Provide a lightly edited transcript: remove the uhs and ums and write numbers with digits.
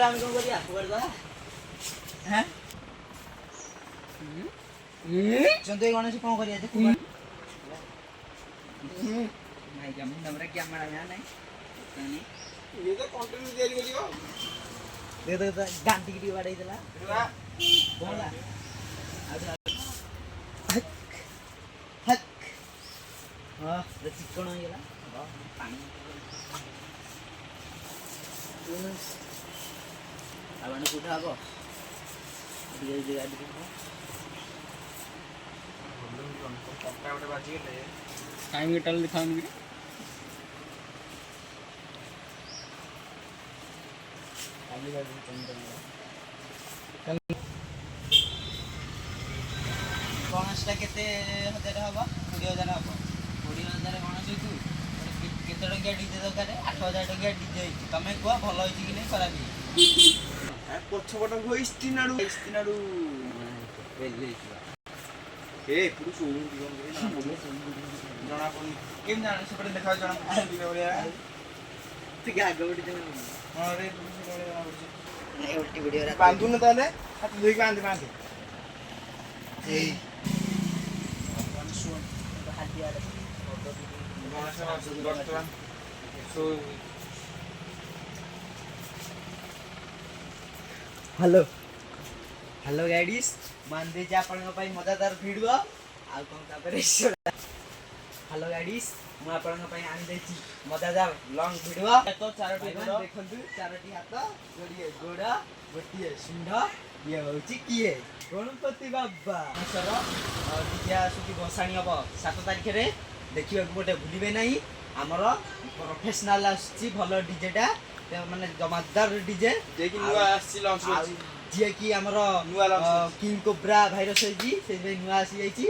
ଆମେ କଣ କରିବା କୁଆଡେ ଦବା ହାଁ ଚନ୍ଦେ ଗଣେଶ କଣ କରିବା ଯେ କୁଆଡେ ନାଇଁ କେମନ ନମ୍ବର କ୍ୟାମେରା ମ୍ୟାନ ନାଇଁ ये तो कंटेंट ତିଆରି କରିବ ଦେ ଦେ ଗାଣ୍ଟି ଟିକେ ବାଡେଇ ଦେଲା କୋଣଲା ହକ୍ ହକ୍ ହଁ ଚିକଣ ହେଇଗଲା ପାଣି आवाने कुठे हबो धीरे धीरे गाडी देखो पक्का उठे बाजी गेले टाइम गिटार दिखाऊं कि खाली गाडी चंदन गणेशटा केते हजार हबो 20000 हबो 20000 गणेश तू केते टंकिया डीजे दरकार 8000 टंकिया डीजे तमे कुआ भलो होई कि नै खराब पछपट इस्तिनाडु ए पुरुष जना केम जाने सेपटे देखा जना दिले बलिया ठीक आगे उठी दे हां रे पुरुष बले आउछ नै उल्टी वीडियो रा बांधु न ताले हाथ दुई बांध बांध ए सुन हाथिया रे गणेश वर्तमान सो हेलो हेलो गाइस मान दे जे आपन पई मजादार वीडियो आ कोन तापर हेलो गाइस मु आपन पई आनि देछि मजादार लॉन्ग वीडियो तो चारोटी देखंतु चारोटी हाथ गोडिए गोडा गोटिए सुंढ ये होछि किए गणपति बाबा सर विद्या सुति बसाणी हबो 7 तारिख रे देखिबा गोटे भूलिबे नाही हमर प्रोफेशनल आछि भलो डीजेटा माने जमादार डीजे जे कि नुआ आछि लॉन्च जे कि हमर किंग कोब्रा भाइरस होई जी से नुआ आसी जाईची